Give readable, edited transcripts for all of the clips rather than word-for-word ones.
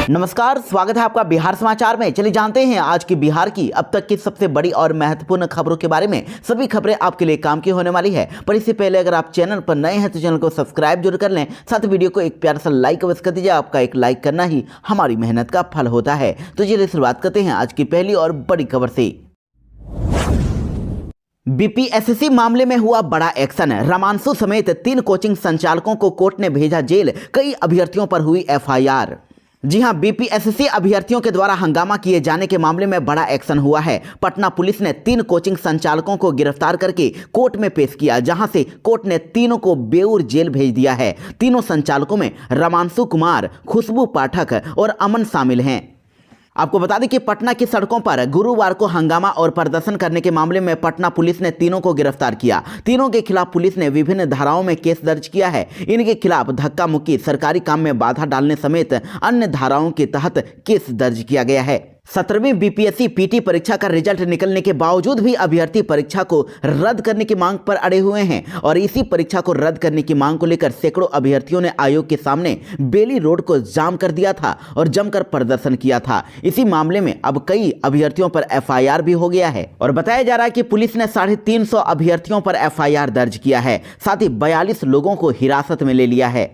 नमस्कार, स्वागत है आपका बिहार समाचार में। चलिए जानते हैं आज की बिहार की अब तक की सबसे बड़ी और महत्वपूर्ण खबरों के बारे में। सभी खबरें आपके लिए काम की होने वाली है, पर इससे पहले अगर आप चैनल पर नए हैं तो चैनल को सब्सक्राइब जरूर कर लें, साथ वीडियो को एक प्यारा सा लाइक अवश्य कर दीजिए। आपका एक लाइक करना ही हमारी मेहनत का फल होता है। तो चलिए शुरुआत करते हैं आज की पहली और बड़ी खबर से। बीपीएससी मामले में हुआ बड़ा एक्शन। रामांशु समेत 3 कोचिंग संचालकों को कोर्ट ने भेजा जेल, कई अभ्यर्थियों पर हुई एफआईआर। जी हां, बीपीएससी अभ्यर्थियों के द्वारा हंगामा किए जाने के मामले में बड़ा एक्शन हुआ है। पटना पुलिस ने 3 कोचिंग संचालकों को गिरफ्तार करके कोर्ट में पेश किया, जहां से कोर्ट ने तीनों को बेऊर जेल भेज दिया है। तीनों संचालकों में रामांशु कुमार, खुशबू पाठक और अमन शामिल हैं। आपको बता दें कि पटना की सड़कों पर गुरुवार को हंगामा और प्रदर्शन करने के मामले में पटना पुलिस ने तीनों को गिरफ्तार किया। तीनों के खिलाफ पुलिस ने विभिन्न धाराओं में केस दर्ज किया है। इनके खिलाफ धक्का मुक्की, सरकारी काम में बाधा डालने समेत अन्य धाराओं के तहत केस दर्ज किया गया है। 17वीं बीपीएससी पीटी परीक्षा का रिजल्ट निकलने के बावजूद भी अभ्यर्थी परीक्षा को रद्द करने की मांग पर अड़े हुए हैं और इसी परीक्षा को रद्द करने की मांग को लेकर सैकड़ों अभ्यर्थियों ने आयोग के सामने बेली रोड को जाम कर दिया था और जमकर प्रदर्शन किया था। इसी मामले में अब कई अभ्यर्थियों पर एफआईआर भी हो गया है और बताया जा रहा है कि पुलिस ने 350 अभ्यर्थियों पर एफआईआर दर्ज किया है। साथ ही 42 लोगों को हिरासत में ले लिया है।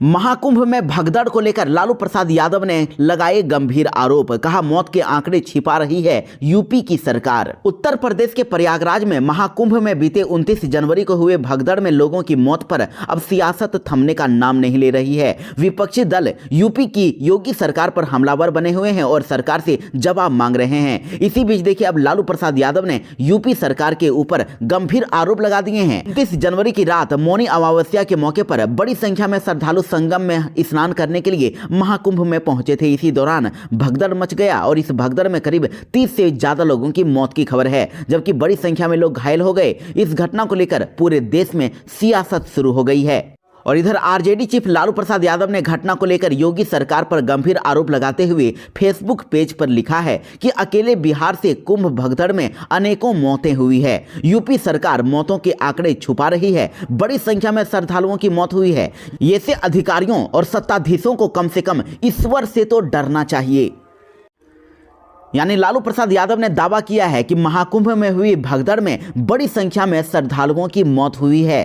महाकुंभ में भगदड़ को लेकर लालू प्रसाद यादव ने लगाए गंभीर आरोप। कहा, मौत के आंकड़े छिपा रही है यूपी की सरकार। उत्तर प्रदेश के प्रयागराज में महाकुंभ में बीते 29 जनवरी को हुए भगदड़ में लोगों की मौत पर अब सियासत थमने का नाम नहीं ले रही है। विपक्षी दल यूपी की योगी सरकार पर हमलावर बने हुए हैं और सरकार से जवाब मांग रहे हैं। इसी बीच देखिए, अब लालू प्रसाद यादव ने यूपी सरकार के ऊपर गंभीर आरोप लगा दिए हैं। 29 जनवरी की रात मौनी अमावस्या के मौके पर बड़ी संख्या में श्रद्धालु संगम में स्नान करने के लिए महाकुंभ में पहुंचे थे। इसी दौरान भगदड़ मच गया और इस भगदड़ में करीब 30 से ज्यादा लोगों की मौत की खबर है, जबकि बड़ी संख्या में लोग घायल हो गए। इस घटना को लेकर पूरे देश में सियासत शुरू हो गई है। और इधर आरजेडी चीफ लालू प्रसाद यादव ने घटना को लेकर योगी सरकार पर गंभीर आरोप लगाते हुए फेसबुक पेज पर लिखा है कि अकेले बिहार से कुंभ भगदड़ में अनेकों मौतें हुई है। यूपी सरकार मौतों के आंकड़े छुपा रही है। बड़ी संख्या में श्रद्धालुओं की मौत हुई है। ये से अधिकारियों और सत्ताधीशों को कम से कम ईश्वर से तो डरना चाहिए। यानी लालू प्रसाद यादव ने दावा किया है कि महाकुंभ में हुई भगदड़ में बड़ी संख्या में श्रद्धालुओं की मौत हुई है।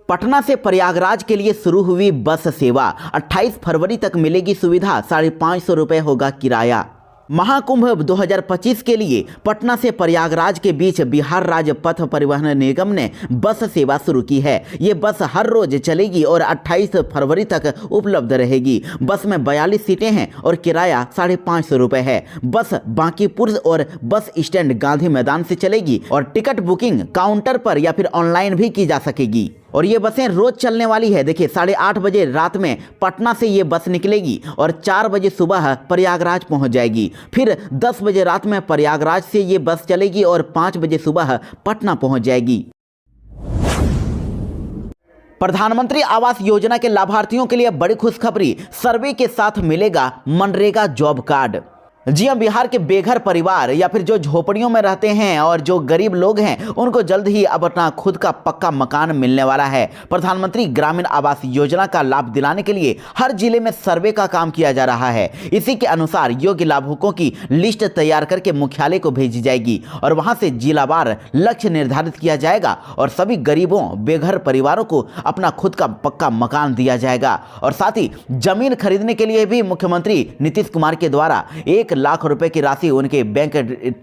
पटना से प्रयागराज के लिए शुरू हुई बस सेवा। 28 फरवरी तक मिलेगी सुविधा, 550 रुपये होगा किराया। महाकुंभ 2025 के लिए पटना से प्रयागराज के बीच बिहार राज्य पथ परिवहन निगम ने बस सेवा शुरू की है। ये बस हर रोज चलेगी और 28 फरवरी तक उपलब्ध रहेगी। बस में 42 सीटें हैं और किराया 550 रुपये है। बस बांकीपुर और बस स्टैंड गांधी मैदान से चलेगी और टिकट बुकिंग काउंटर पर या फिर ऑनलाइन भी की जा सकेगी। और ये बसें रोज चलने वाली है। देखिए, 8:30 बजे रात में पटना से ये बस निकलेगी और 4 बजे सुबह प्रयागराज पहुंच जाएगी। फिर 10 बजे रात में प्रयागराज से ये बस चलेगी और 5 बजे सुबह पटना पहुंच जाएगी। प्रधानमंत्री आवास योजना के लाभार्थियों के लिए बड़ी खुशखबरी। सर्वे के साथ मिलेगा मनरेगा जॉब कार्ड। जी हां, बिहार के बेघर परिवार या फिर जो झोपड़ियों में रहते हैं और जो गरीब लोग हैं, उनको जल्द ही अब अपना खुद का पक्का मकान मिलने वाला है। प्रधानमंत्री ग्रामीण आवास योजना का लाभ दिलाने के लिए हर जिले में सर्वे का काम किया जा रहा है। इसी के अनुसार योग्य लाभुकों की लिस्ट तैयार करके मुख्यालय को भेजी जाएगी और वहां से जिलावार लक्ष्य निर्धारित किया जाएगा और सभी गरीबों बेघर परिवारों को अपना खुद का पक्का मकान दिया जाएगा। और साथ ही जमीन खरीदने के लिए भी मुख्यमंत्री नीतीश कुमार के द्वारा 1 लाख रुपए की राशि उनके बैंक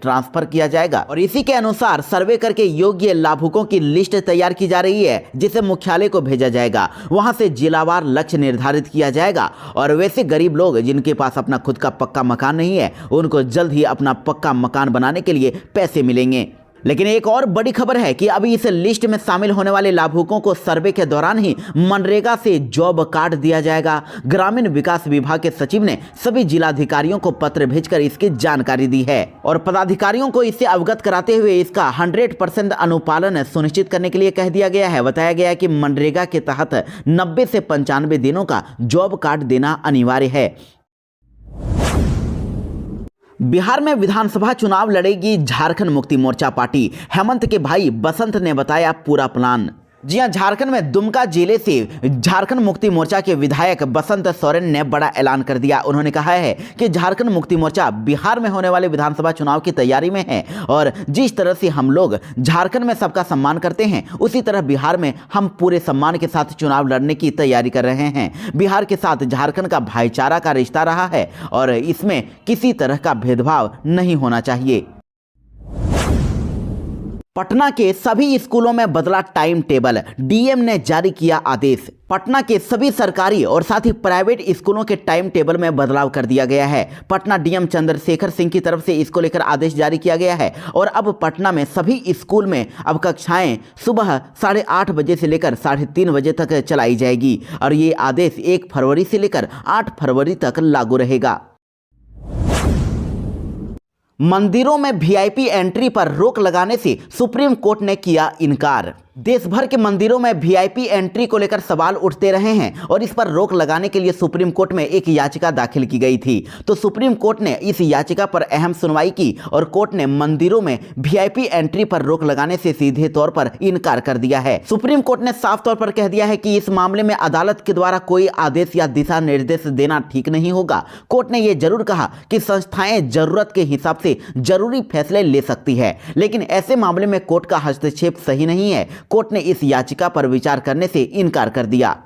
ट्रांसफर किया जाएगा। और इसी के अनुसार सर्वे करके योग्य लाभुकों की लिस्ट तैयार की जा रही है, जिसे मुख्यालय को भेजा जाएगा। वहां से जिलावार लक्ष्य निर्धारित किया जाएगा और वैसे गरीब लोग जिनके पास अपना खुद का पक्का मकान नहीं है, उनको जल्द ही अपना पक्का मकान बनाने के लिए पैसे मिलेंगे। लेकिन एक और बड़ी खबर है कि अभी इस लिस्ट में शामिल होने वाले लाभुकों को सर्वे के दौरान ही मनरेगा से जॉब कार्ड दिया जाएगा। ग्रामीण विकास विभाग के सचिव ने सभी जिलाधिकारियों को पत्र भेजकर इसकी जानकारी दी है और पदाधिकारियों को इससे अवगत कराते हुए इसका 100% अनुपालन सुनिश्चित करने के लिए कह दिया गया है। बताया गया है कि मनरेगा के तहत 90 से 95 दिनों का जॉब कार्ड देना अनिवार्य है। बिहार में विधानसभा चुनाव लड़ेगी झारखंड मुक्ति मोर्चा पार्टी। हेमंत के भाई बसंत ने बताया पूरा प्लान। जी हां, झारखंड में दुमका जिले से झारखंड मुक्ति मोर्चा के विधायक बसंत सोरेन ने बड़ा ऐलान कर दिया। उन्होंने कहा है कि झारखंड मुक्ति मोर्चा बिहार में होने वाले विधानसभा चुनाव की तैयारी में है और जिस तरह से हम लोग झारखंड में सबका सम्मान करते हैं उसी तरह बिहार में हम पूरे सम्मान के साथ चुनाव लड़ने की तैयारी कर रहे हैं। बिहार के साथ झारखंड का भाईचारा का रिश्ता रहा है और इसमें किसी तरह का भेदभाव नहीं होना चाहिए। पटना के सभी स्कूलों में बदला टाइम टेबल, डीएम ने जारी किया आदेश। पटना के सभी सरकारी और साथ ही प्राइवेट स्कूलों के टाइम टेबल में बदलाव कर दिया गया है। पटना डीएम चंद्रशेखर सिंह की तरफ से इसको लेकर आदेश जारी किया गया है और अब पटना में सभी स्कूल में अब कक्षाएं सुबह 8:30 बजे से लेकर 3:30 बजे तक चलाई जाएगी और ये आदेश 1 फरवरी से लेकर 8 फरवरी तक लागू रहेगा। मंदिरों में वीआईपी एंट्री पर रोक लगाने से सुप्रीम कोर्ट ने किया इनकार। देश भर के मंदिरों में वीआईपी एंट्री को लेकर सवाल उठते रहे हैं और इस पर रोक लगाने के लिए सुप्रीम कोर्ट में एक याचिका दाखिल की गई थी। तो सुप्रीम कोर्ट ने इस याचिका पर अहम सुनवाई की और कोर्ट ने मंदिरों में वीआईपी एंट्री पर रोक लगाने से सीधे तौर पर इनकार कर दिया है। सुप्रीम कोर्ट ने साफ तौर पर कह दिया है कि इस मामले में अदालत के द्वारा कोई आदेश या दिशा निर्देश देना ठीक नहीं होगा। कोर्ट ने यह जरूर कहा कि संस्थाएं जरूरत के हिसाब से जरूरी फैसले ले सकती है, लेकिन ऐसे मामले में कोर्ट का हस्तक्षेप सही नहीं है। कोर्ट ने इस याचिका पर विचार करने से इनकार कर दिया।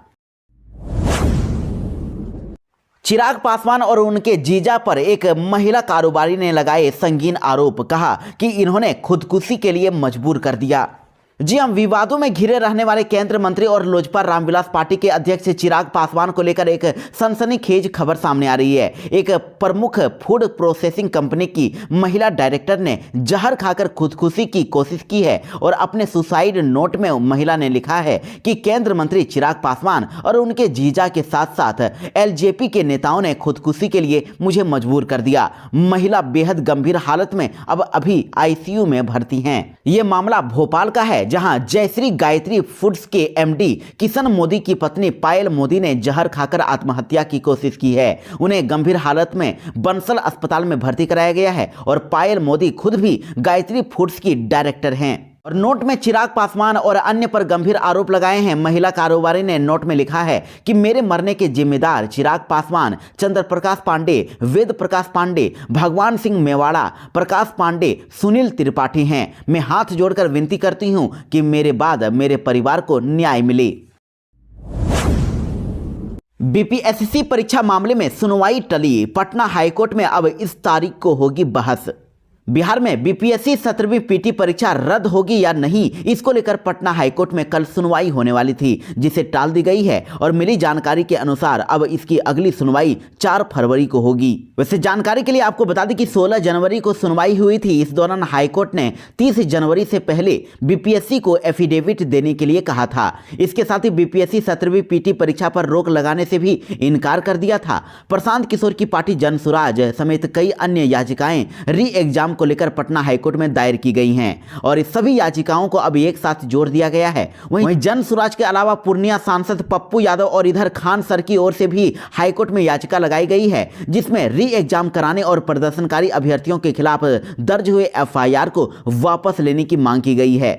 चिराग पासवान और उनके जीजा पर एक महिला कारोबारी ने लगाए संगीन आरोप, कहा कि इन्होंने खुदकुशी के लिए मजबूर कर दिया। जी हम विवादों में घिरे रहने वाले केंद्रीय मंत्री और लोजपा रामविलास पार्टी के अध्यक्ष चिराग पासवान को लेकर एक सनसनीखेज खबर सामने आ रही है। एक प्रमुख फूड प्रोसेसिंग कंपनी की महिला डायरेक्टर ने जहर खाकर खुदकुशी की कोशिश की है और अपने सुसाइड नोट में महिला ने लिखा है कि केंद्रीय मंत्री चिराग पासवान और उनके जीजा के साथ साथ एलजेपी के नेताओं ने खुदकुशी के लिए मुझे मजबूर कर दिया। महिला बेहद गंभीर हालत में अब अभी आईसीयू में भर्ती हैं। ये मामला भोपाल का है, जहां जयश्री गायत्री फूड्स के एमडी किशन मोदी की पत्नी पायल मोदी ने जहर खाकर आत्महत्या की कोशिश की है। उन्हें गंभीर हालत में बंसल अस्पताल में भर्ती कराया गया है और पायल मोदी खुद भी गायत्री फूड्स की डायरेक्टर हैं। और नोट में चिराग पासवान और अन्य पर गंभीर आरोप लगाए हैं। महिला कारोबारी ने नोट में लिखा है कि मेरे मरने के जिम्मेदार चिराग पासवान, चंद्र प्रकाश पांडे, वेद प्रकाश पांडे, भगवान सिंह मेवाड़ा, प्रकाश पांडे, सुनील त्रिपाठी हैं। मैं हाथ जोड़कर विनती करती हूं कि मेरे बाद मेरे परिवार को न्याय मिले। बीपीएससी परीक्षा मामले में सुनवाई टली, पटना हाईकोर्ट में अब इस तारीख को होगी बहस। बिहार में बीपीएससी 17वीं पीटी परीक्षा रद्द होगी या नहीं, इसको लेकर पटना हाईकोर्ट में कल सुनवाई होने वाली थी, जिसे टाल दी गई है और मिली जानकारी के अनुसार अब इसकी अगली सुनवाई 4 फरवरी को होगी। वैसे जानकारी के लिए आपको बता दें कि 16 जनवरी को सुनवाई हुई थी। इस दौरान हाईकोर्ट ने 30 जनवरी से पहले बीपीएससी को एफिडेविट देने के लिए कहा था। इसके साथ ही बीपीएससी 17वीं पीटी परीक्षा पर रोक लगाने से भी इनकार कर दिया था। प्रशांत किशोर की पार्टी जनसुराज समेत कई अन्य याचिकाएं री एग्जाम को लेकर पटना हाईकोर्ट में दायर की गई हैं और इस सभी याचिकाओं को अब एक साथ जोड़ दिया गया है। वहीं जनसुराज के अलावा पूर्णिया सांसद पप्पू यादव और इधर खान सर की ओर से भी हाईकोर्ट में याचिका लगाई गई है, जिसमें री एग्जाम कराने और प्रदर्शनकारी अभ्यर्थियों के खिलाफ दर्ज हुए एफआईआर को वापस लेने की मांग की गई है।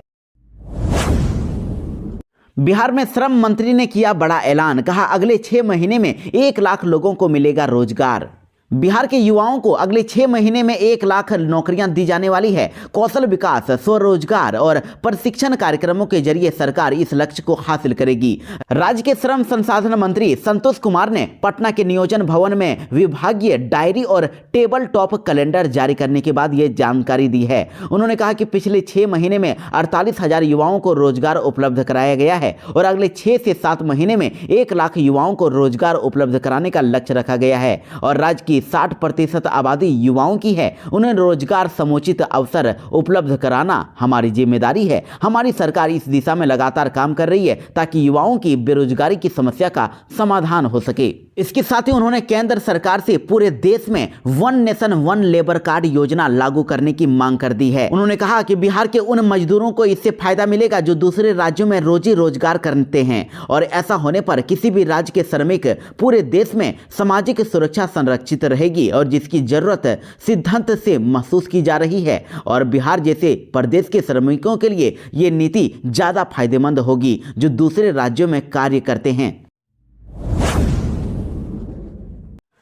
बिहार में श्रम मंत्री ने किया बड़ा ऐलान, कहा अगले 6 महीने में 1 लाख लोगों को मिलेगा रोजगार। बिहार के युवाओं को अगले 6 महीने में 1 लाख नौकरियां दी जाने वाली है। कौशल विकास, स्वरोजगार और प्रशिक्षण कार्यक्रमों के जरिए सरकार इस लक्ष्य को हासिल करेगी। राज्य के श्रम संसाधन मंत्री संतोष कुमार ने पटना के नियोजन भवन में विभागीय डायरी और टेबल टॉप कैलेंडर जारी करने के बाद ये जानकारी दी है। उन्होंने कहा कि पिछले 6 महीने में 48,000 युवाओं को रोजगार उपलब्ध कराया गया है और अगले 6 से 7 महीने में 1 लाख युवाओं को रोजगार उपलब्ध कराने का लक्ष्य रखा गया है और राज्य की 60% आबादी युवाओं की है। उन्हें रोजगार समुचित अवसर उपलब्ध कराना हमारी जिम्मेदारी है। हमारी सरकार इस दिशा में लगातार काम कर रही है ताकि युवाओं की बेरोजगारी की समस्या का समाधान हो सके। इसके साथ ही उन्होंने केंद्र सरकार से पूरे देश में one nation one labour card योजना लागू करने की मांग कर दी है। उन्होंने कहा कि बिहार के उन मजदूरों को इससे फायदा मिलेगा जो दूसरे राज्यों में रोजी रोजगार करते हैं, और ऐसा होने पर किसी भी राज्य के श्रमिक पूरे देश में सामाजिक सुरक्षा संरक्षित रहेगी और जिसकी जरूरत सिद्धांत से महसूस की जा रही है। और बिहार जैसे प्रदेश के श्रमिकों के लिए ये नीति ज्यादा फायदेमंद होगी जो दूसरे राज्यों में कार्य करते हैं।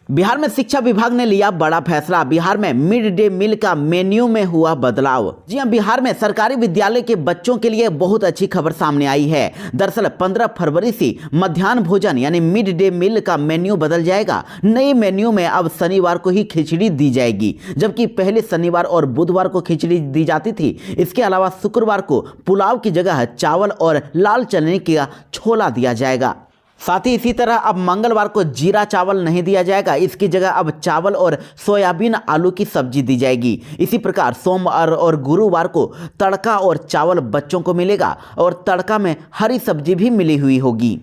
बिहार में शिक्षा विभाग ने लिया बड़ा फैसला। बिहार में मिड डे मील का मेन्यू में हुआ बदलाव। जी हां, बिहार में सरकारी विद्यालय के बच्चों के लिए बहुत अच्छी खबर सामने आई है। दरअसल 15 फरवरी से मध्याह्न भोजन यानी मिड डे मील का मेन्यू बदल जाएगा। नए मेन्यू में अब शनिवार को ही खिचड़ी दी जाएगी, जबकि पहले शनिवार और बुधवार को खिचड़ी दी जाती थी। इसके अलावा शुक्रवार को पुलाव की जगह चावल और लाल चने का छोला दिया जाएगा। साथ ही इसी तरह अब मंगलवार को जीरा चावल नहीं दिया जाएगा, इसकी जगह अब चावल और सोयाबीन आलू की सब्जी दी जाएगी। इसी प्रकार सोमवार और गुरुवार को तड़का और चावल बच्चों को मिलेगा और तड़का में हरी सब्जी भी मिली हुई होगी।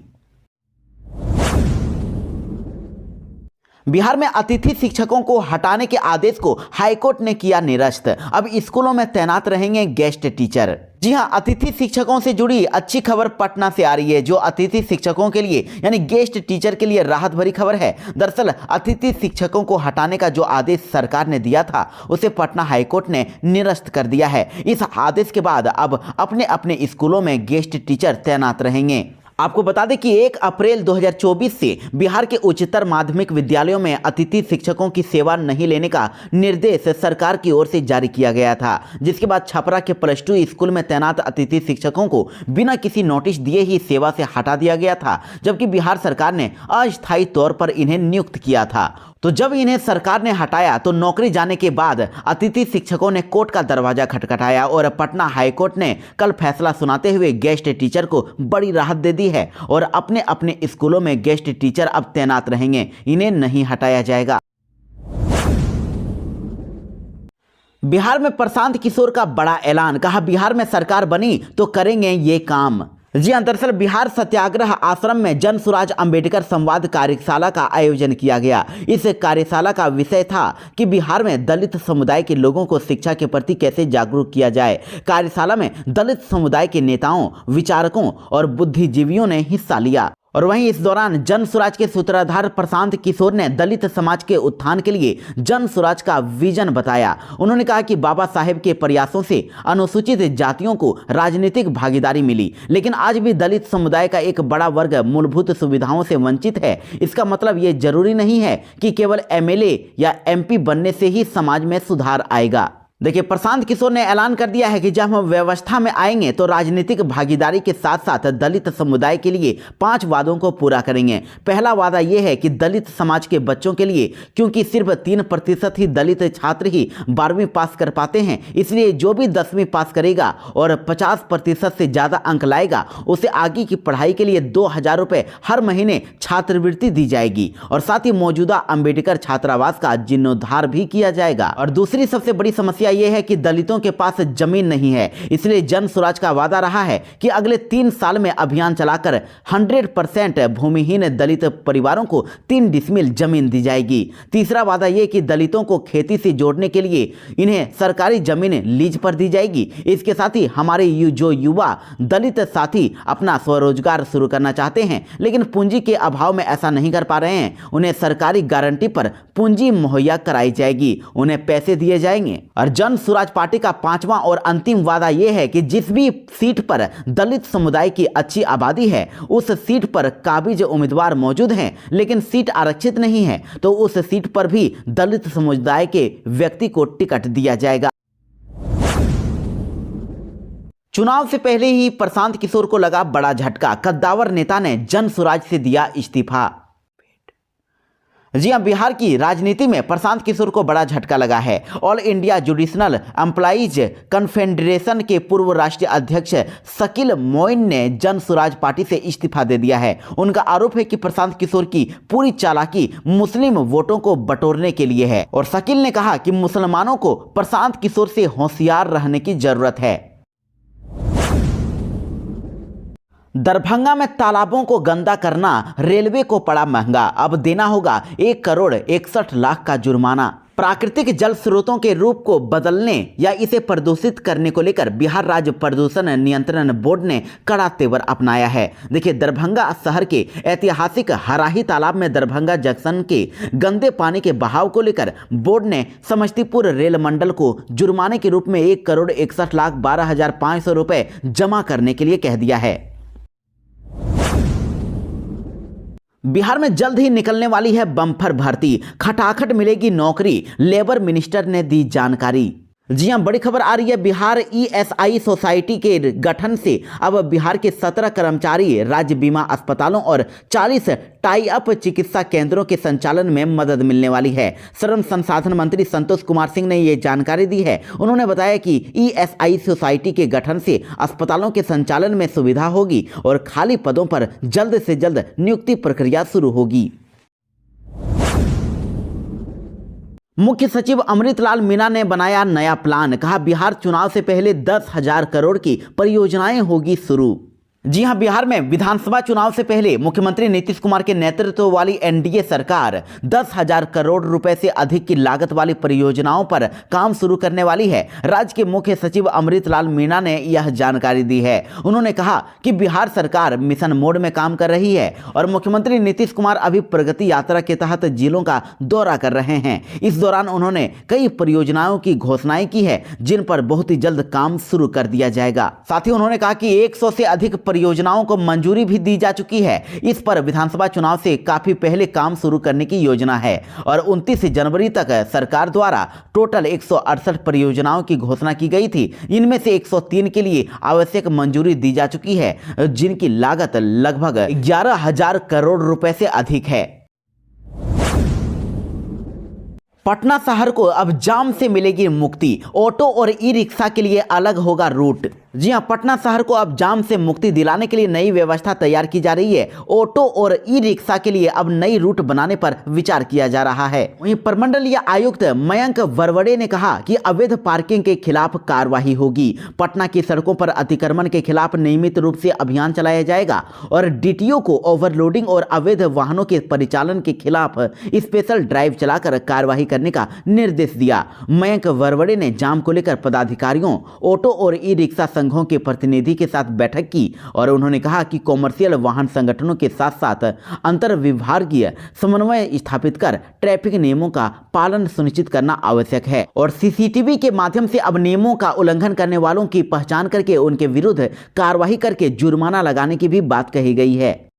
बिहार में अतिथि शिक्षकों को हटाने के आदेश को हाईकोर्ट ने किया निरस्त। अब स्कूलों में तैनात रहेंगे गेस्ट टीचर। जी हां, अतिथि शिक्षकों से जुड़ी अच्छी खबर पटना से आ रही है, जो अतिथि शिक्षकों के लिए यानी गेस्ट टीचर के लिए राहत भरी खबर है। दरअसल अतिथि शिक्षकों को हटाने का जो आदेश सरकार ने दिया था उसे पटना हाईकोर्ट ने निरस्त कर दिया है। इस आदेश के बाद अब अपने अपने स्कूलों में गेस्ट टीचर तैनात रहेंगे। आपको बता दें कि 1 अप्रैल 2024 से बिहार के उच्चतर माध्यमिक विद्यालयों में अतिथि शिक्षकों की सेवा नहीं लेने का निर्देश सरकार की ओर से जारी किया गया था, जिसके बाद छपरा के +2 स्कूल में तैनात अतिथि शिक्षकों को बिना किसी नोटिस दिए ही सेवा से हटा दिया गया था, जबकि बिहार सरकार ने अस्थायी तौर पर इन्हें नियुक्त किया था। तो जब इन्हें सरकार ने हटाया तो नौकरी जाने के बाद अतिथि शिक्षकों ने कोर्ट का दरवाजा खटखटाया और पटना हाईकोर्ट ने कल फैसला सुनाते हुए गेस्ट टीचर को बड़ी राहत दे दी है और अपने अपने स्कूलों में गेस्ट टीचर अब तैनात रहेंगे, इन्हें नहीं हटाया जाएगा। बिहार में प्रशांत किशोर का बड़ा ऐलान, कहा बिहार में सरकार बनी तो करेंगे ये काम। जी हां, दरअसल बिहार सत्याग्रह आश्रम में जन सुराज अंबेडकर संवाद कार्यशाला का आयोजन किया गया। इस कार्यशाला का विषय था कि बिहार में दलित समुदाय के लोगों को शिक्षा के प्रति कैसे जागरूक किया जाए। कार्यशाला में दलित समुदाय के नेताओं, विचारकों और बुद्धिजीवियों ने हिस्सा लिया। और वहीं इस दौरान जन सुराज के सूत्रधार प्रशांत किशोर ने दलित समाज के उत्थान के लिए जन सुराज का विजन बताया। उन्होंने कहा कि बाबा साहेब के प्रयासों से अनुसूचित जातियों को राजनीतिक भागीदारी मिली, लेकिन आज भी दलित समुदाय का एक बड़ा वर्ग मूलभूत सुविधाओं से वंचित है। इसका मतलब ये जरूरी नहीं है कि केवल MLA या MP बनने से ही समाज में सुधार आएगा। देखिए, प्रशांत किशोर ने ऐलान कर दिया है कि जब हम व्यवस्था में आएंगे तो राजनीतिक भागीदारी के साथ साथ दलित समुदाय के लिए 5 वादों को पूरा करेंगे। पहला वादा यह है कि दलित समाज के बच्चों के लिए, क्योंकि सिर्फ 3% ही दलित छात्र ही 12वीं पास कर पाते हैं, इसलिए जो भी 10वीं पास करेगा और 50% से ज़्यादा अंक लाएगा उसे आगे की पढ़ाई के लिए 2000 रुपये हर महीने छात्रवृत्ति दी जाएगी। और साथ ही मौजूदा अंबेडकर छात्रावास का जीर्णोद्धार भी किया जाएगा। और दूसरी सबसे बड़ी समस्या यह है कि दलितों के पास जमीन नहीं है, इसलिए जन सुराज का वादा रहा है कि अगले 3 साल में अभियान चलाकर 100% भूमिहीन दलित परिवारों को 3 डिसमिल जमीन दी जाएगी। तीसरा वादा यह कि दलितों को खेती से जोड़ने के लिए इन्हें सरकारी जमीन लीज पर दी जाएगी। इसके साथ ही हमारे जो युवा दलित साथी अपना स्वरोजगार शुरू करना चाहते हैं लेकिन पूंजी के अभाव में ऐसा नहीं कर पा रहे हैं, उन्हें सरकारी गारंटी पर पूंजी मुहैया कराई जाएगी, उन्हें पैसे दिए जाएंगे। और जन सुराज पार्टी का 5वां और अंतिम वादा यह है कि जिस भी सीट पर दलित समुदाय की अच्छी आबादी है उस सीट पर काबिज उम्मीदवार मौजूद हैं लेकिन सीट आरक्षित नहीं है तो उस सीट पर भी दलित समुदाय के व्यक्ति को टिकट दिया जाएगा। चुनाव से पहले ही प्रशांत किशोर को लगा बड़ा झटका, कद्दावर नेता ने जन सुराज से दिया इस्तीफा। जी हां, बिहार की राजनीति में प्रशांत किशोर को बड़ा झटका लगा है। All India jurisdictional employees confederation के पूर्व राष्ट्रीय अध्यक्ष शकील मोइन ने जन सुराज पार्टी से इस्तीफा दे दिया है। उनका आरोप है कि प्रशांत किशोर की पूरी चालाकी मुस्लिम वोटों को बटोरने के लिए है और शकील ने कहा कि मुसलमानों को प्रशांत किशोर से होशियार रहने की जरूरत है। दरभंगा में तालाबों को गंदा करना रेलवे को पड़ा महंगा, अब देना होगा 1,61,00,000 का जुर्माना। प्राकृतिक जल स्रोतों के रूप को बदलने या इसे प्रदूषित करने को लेकर बिहार राज्य प्रदूषण नियंत्रण बोर्ड ने कड़ा तेवर अपनाया है। देखिए, दरभंगा शहर के ऐतिहासिक हराही तालाब में दरभंगा जंक्शन के गंदे पानी के बहाव को लेकर बोर्ड ने समस्तीपुर रेल मंडल को जुर्माने के रूप में 1,61,12,500 रुपए जमा करने के लिए कह दिया है। बिहार में जल्द ही निकलने वाली है बम्पर भर्ती, खटाखट मिलेगी नौकरी, लेबर मिनिस्टर ने दी जानकारी। जी हां, बड़ी खबर आ रही है। बिहार ईएसआई सोसाइटी के गठन से अब बिहार के 17 कर्मचारी राज्य बीमा अस्पतालों और 40 टाई अप चिकित्सा केंद्रों के संचालन में मदद मिलने वाली है। श्रम संसाधन मंत्री संतोष कुमार सिंह ने ये जानकारी दी है। उन्होंने बताया कि ईएसआई सोसाइटी के गठन से अस्पतालों के संचालन में सुविधा होगी और खाली पदों पर जल्द से जल्द नियुक्ति प्रक्रिया शुरू होगी। मुख्य सचिव अमृतलाल मीणा ने बनाया नया प्लान, कहा बिहार चुनाव से पहले 10,000 करोड़ की परियोजनाएं होगी शुरू। जी हां, बिहार में विधानसभा चुनाव से पहले मुख्यमंत्री नीतीश कुमार के नेतृत्व वाली एनडीए सरकार 10,000 करोड़ रुपए से अधिक की लागत वाली परियोजनाओं पर काम शुरू करने वाली है। राज्य के मुख्य सचिव अमृतलाल मीणा ने यह जानकारी दी है। उन्होंने कहा कि बिहार सरकार मिशन मोड में काम कर रही है और मुख्यमंत्री नीतीश कुमार अभी प्रगति यात्रा के तहत जिलों का दौरा कर रहे हैं। इस दौरान उन्होंने कई परियोजनाओं की घोषणाएं की है जिन पर बहुत ही जल्द काम शुरू कर दिया जाएगा। साथ ही उन्होंने कहा कि 100 से अधिक परियोजनाओं को मंजूरी भी दी जा चुकी है। इस पर विधानसभा चुनाव से काफी पहले काम शुरू करने की योजना है और 29 जनवरी तक सरकार द्वारा टोटल 168 परियोजनाओं की घोषणा की गई थी। इनमें से 103 के लिए आवश्यक मंजूरी दी जा चुकी है, जिनकी लागत लगभग 11,000 करोड़ रुपए से अधिक है। पटना शहर को अब जाम से मिलेगी मुक्ति, ऑटो और ई रिक्शा के लिए अलग होगा रूट। जी हां, पटना शहर को अब जाम से मुक्ति दिलाने के लिए नई व्यवस्था तैयार की जा रही है। ऑटो और ई रिक्शा के लिए अब नई रूट बनाने पर विचार किया जा रहा है। वहीं प्रमंडलीय आयुक्त मयंक वरवड़े ने कहा कि अवैध पार्किंग के खिलाफ कार्रवाई होगी। पटना की सड़कों पर अतिक्रमण के खिलाफ नियमित रूप से अभियान चलाया जाएगा और डीटीओ को ओवरलोडिंग और अवैध वाहनों के परिचालन के खिलाफ स्पेशल ड्राइव चलाकर कार्रवाई करने का निर्देश दिया। मयंक वरवड़े ने जाम को लेकर पदाधिकारियों, ऑटो और ई रिक्शा संघों के प्रतिनिधि के साथ बैठक की और उन्होंने कहा कि कॉमर्शियल वाहन संगठनों के साथ साथ अंतर विभागीय समन्वय स्थापित कर ट्रैफिक नियमों का पालन सुनिश्चित करना आवश्यक है और सीसीटीवी के माध्यम से अब नियमों का उल्लंघन करने वालों की पहचान करके उनके विरुद्ध कार्रवाई करके जुर्माना लगाने की भी बात कही गई है।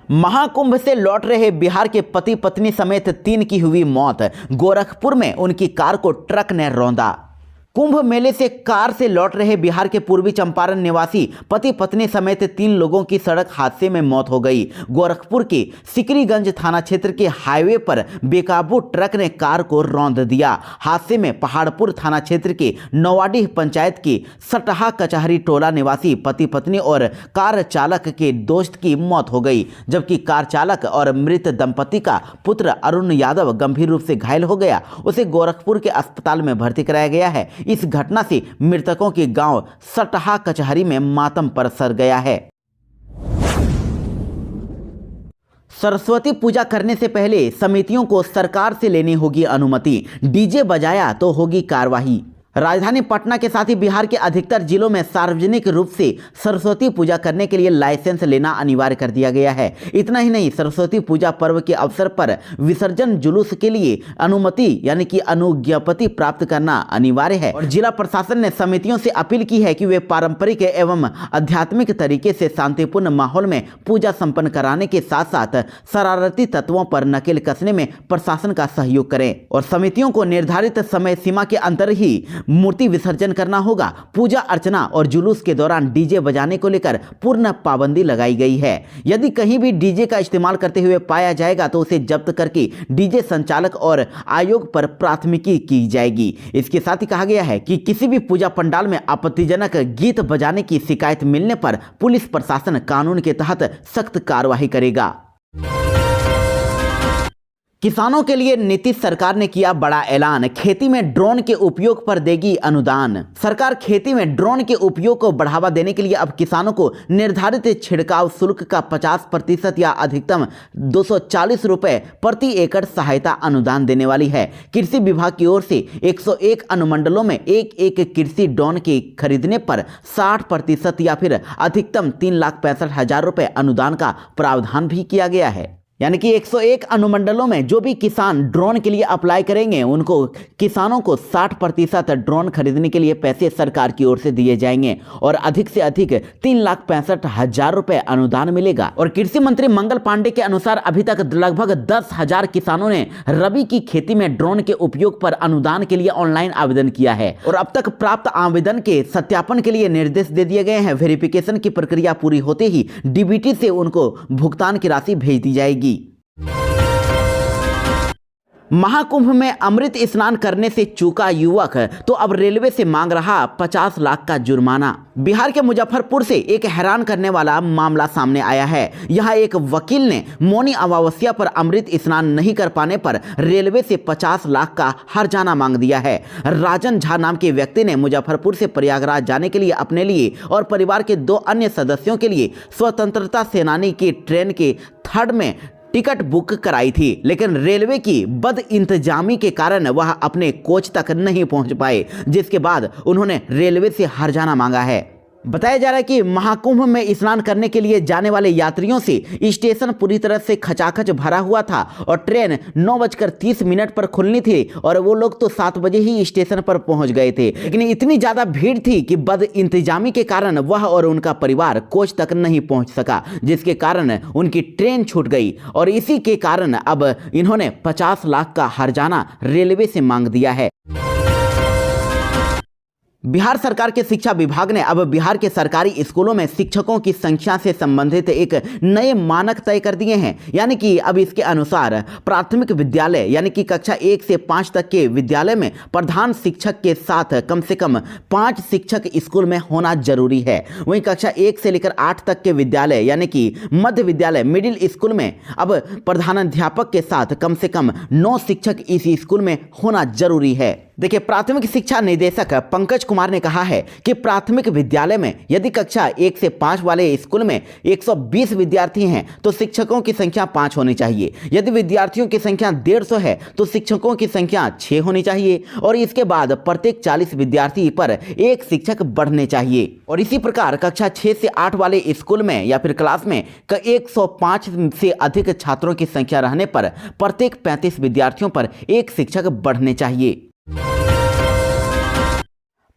महाकुंभ से लौट रहे बिहार के पति पत्नी समेत 3 की हुई मौत, गोरखपुर में उनकी कार को ट्रक ने रौंदा। कुंभ मेले से कार से लौट रहे बिहार के पूर्वी चंपारण निवासी पति पत्नी समेत 3 लोगों की सड़क हादसे में मौत हो गई। गोरखपुर के सिकरीगंज थाना क्षेत्र के हाईवे पर बेकाबू ट्रक ने कार को रौंद दिया। हादसे में पहाड़पुर थाना क्षेत्र के नवाडीह पंचायत के सटहा कचहरी टोला निवासी पति पत्नी और कार चालक के दोस्त की मौत हो गई, जबकि कार चालक और मृत दंपति का पुत्र अरुण यादव गंभीर रूप से घायल हो गया। उसे गोरखपुर के अस्पताल में भर्ती कराया गया है। इस घटना से मृतकों के गांव सटहा कचहरी में मातम पसर गया है। सरस्वती पूजा करने से पहले समितियों को सरकार से लेनी होगी अनुमति, डीजे बजाया तो होगी कार्रवाई। राजधानी पटना के साथ ही बिहार के अधिकतर जिलों में सार्वजनिक रूप से सरस्वती पूजा करने के लिए लाइसेंस लेना अनिवार्य कर दिया गया है। इतना ही नहीं, सरस्वती पूजा पर्व के अवसर पर विसर्जन जुलूस के लिए अनुमति यानी कि अनुज्ञापति प्राप्त करना अनिवार्य है और जिला प्रशासन ने समितियों से अपील की है कि वे पारंपरिक एवं आध्यात्मिक तरीके से शांतिपूर्ण माहौल में पूजा संपन्न कराने के साथ साथ शरारती तत्वों पर नकेल कसने में प्रशासन का सहयोग करें और समितियों को निर्धारित समय सीमा के अंदर ही मूर्ति विसर्जन करना होगा। पूजा अर्चना और जुलूस के दौरान डीजे बजाने को लेकर पूर्ण पाबंदी लगाई गई है। यदि कहीं भी डीजे का इस्तेमाल करते हुए पाया जाएगा तो उसे जब्त करके डीजे संचालक और आयोग पर प्राथमिकी की जाएगी। इसके साथ ही कहा गया है कि किसी भी पूजा पंडाल में आपत्तिजनक गीत बजाने की शिकायत मिलने पर पुलिस प्रशासन कानून के तहत सख्त कार्रवाई करेगा। किसानों के लिए नीतीश सरकार ने किया बड़ा ऐलान, खेती में ड्रोन के उपयोग पर देगी अनुदान। सरकार खेती में ड्रोन के उपयोग को बढ़ावा देने के लिए अब किसानों को निर्धारित छिड़काव शुल्क का 50% या अधिकतम 240 रुपए प्रति एकड़ सहायता अनुदान देने वाली है। कृषि विभाग की ओर से 101 अनुमंडलों में एक कृषि ड्रोन के खरीदने पर 60% या फिर अधिकतम 3,65,000 रुपए अनुदान का प्रावधान भी किया गया है। यानी कि 101 अनुमंडलों में जो भी किसान ड्रोन के लिए अप्लाई करेंगे उनको किसानों को 60% ड्रोन खरीदने के लिए पैसे सरकार की ओर से दिए जाएंगे और अधिक से अधिक 3,65,000 रुपए अनुदान मिलेगा। और कृषि मंत्री मंगल पांडे के अनुसार अभी तक लगभग 10,000 किसानों ने रबी की खेती में ड्रोन के उपयोग पर अनुदान के लिए ऑनलाइन आवेदन किया है और अब तक प्राप्त आवेदन के सत्यापन के लिए निर्देश दे दिए गए हैं। वेरिफिकेशन की प्रक्रिया पूरी होते ही डीबीटी से उनको भुगतान की राशि भेज दी जाएगी। महाकुंभ में अमृत स्नान करने से चूका युवक तो अब रेलवे से मांग रहा 50 लाख का जुर्माना। बिहार के मुजफ्फरपुर से एक हैरान करने वाला मामला सामने आया है। यहाँ एक वकील ने मौनी अमावस्या पर अमृत स्नान नहीं कर पाने पर रेलवे से 50 लाख का हर्जाना मांग दिया है। राजन झा नाम के व्यक्ति ने मुजफ्फरपुर से प्रयागराज जाने के लिए अपने लिए और परिवार के 2 अन्य सदस्यों के लिए स्वतंत्रता सेनानी की ट्रेन के थर्ड में टिकट बुक कराई थी, लेकिन रेलवे की बद इंतजामी के कारण वह अपने कोच तक नहीं पहुंच पाए, जिसके बाद उन्होंने रेलवे से हर्जाना मांगा है। बताया जा रहा है कि महाकुंभ में स्नान करने के लिए जाने वाले यात्रियों से स्टेशन पूरी तरह से खचाखच भरा हुआ था और ट्रेन 9:30 पर खुलनी थी और वो लोग तो 7 बजे ही स्टेशन पर पहुंच गए थे, लेकिन इतनी ज़्यादा भीड़ थी कि बद इंतजामी के कारण वह और उनका परिवार कोच तक नहीं पहुंच सका, जिसके कारण उनकी ट्रेन छूट गई और इसी के कारण अब इन्होंने 50 लाख का हर्जाना रेलवे से मांग दिया है। बिहार सरकार के शिक्षा विभाग ने अब बिहार के सरकारी स्कूलों में शिक्षकों की संख्या से संबंधित एक नए मानक तय कर दिए हैं। यानी कि अब इसके अनुसार प्राथमिक विद्यालय यानी कि कक्षा 1 से 5 तक के विद्यालय में प्रधान शिक्षक के साथ कम से कम 5 शिक्षक स्कूल में होना जरूरी है। वहीं कक्षा 1 से लेकर 8 तक के विद्यालय यानी कि मध्य विद्यालय मिडिल स्कूल में अब प्रधानाध्यापक के साथ कम से कम 9 शिक्षक इस स्कूल में होना जरूरी है। देखिए, प्राथमिक शिक्षा निदेशक पंकज कुमार ने कहा है कि प्राथमिक विद्यालय में यदि कक्षा 1 से 5 वाले स्कूल में 120 विद्यार्थी हैं तो शिक्षकों की संख्या 5 होनी चाहिए। यदि विद्यार्थियों की संख्या 150 है तो शिक्षकों की संख्या 6 होनी चाहिए और इसके बाद प्रत्येक 40 विद्यार्थी पर 1 शिक्षक बढ़ने चाहिए। और इसी प्रकार कक्षा 6 से 8 वाले स्कूल में या फिर क्लास में 105 से अधिक छात्रों की संख्या रहने पर प्रत्येक 35 विद्यार्थियों पर 1 शिक्षक बढ़ने चाहिए।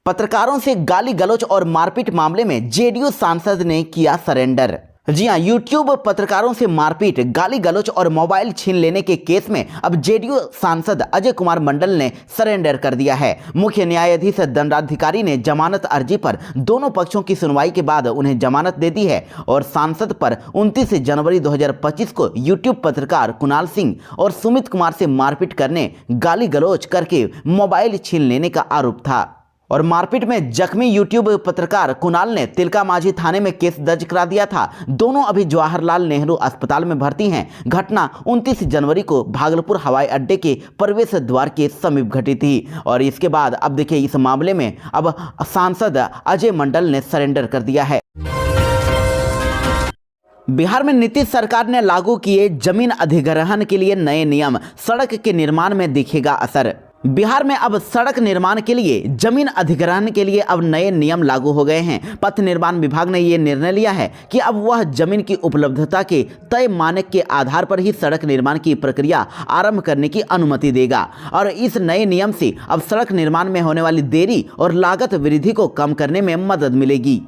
पत्रकारों से गाली गलौज और मारपीट मामले में जेडीयू सांसद ने किया सरेंडर। जी हां, यूट्यूब पत्रकारों से मारपीट, गाली गलौज और मोबाइल छीन लेने के केस में अब जेडीयू सांसद अजय कुमार मंडल ने सरेंडर कर दिया है। मुख्य न्यायाधीश दंडाधिकारी ने जमानत अर्जी पर दोनों पक्षों की सुनवाई के बाद उन्हें जमानत दे दी है और सांसद पर 29 जनवरी 2025 को यूट्यूब पत्रकार कुणाल सिंह और सुमित कुमार से मारपीट करने, गाली गलौज करके मोबाइल छीन लेने का आरोप था। और मारपीट में जख्मी यूट्यूब पत्रकार कुणाल ने तिलका माझी थाने में केस दर्ज करा दिया था। दोनों अभी जवाहरलाल नेहरू अस्पताल में भर्ती हैं। घटना 29 जनवरी को भागलपुर हवाई अड्डे के प्रवेश द्वार के समीप घटी थी और इसके बाद अब देखिए इस मामले में अब सांसद अजय मंडल ने सरेंडर कर दिया है। बिहार में नीतीश सरकार ने लागू किए जमीन अधिग्रहण के लिए नए नियम, सड़क के निर्माण में दिखेगा असर। बिहार में अब सड़क निर्माण के लिए जमीन अधिग्रहण के लिए अब नए नियम लागू हो गए हैं। पथ निर्माण विभाग ने यह निर्णय लिया है कि अब वह जमीन की उपलब्धता के तय मानक के आधार पर ही सड़क निर्माण की प्रक्रिया आरंभ करने की अनुमति देगा और इस नए नियम से अब सड़क निर्माण में होने वाली देरी और लागत वृद्धि को कम करने में मदद मिलेगी।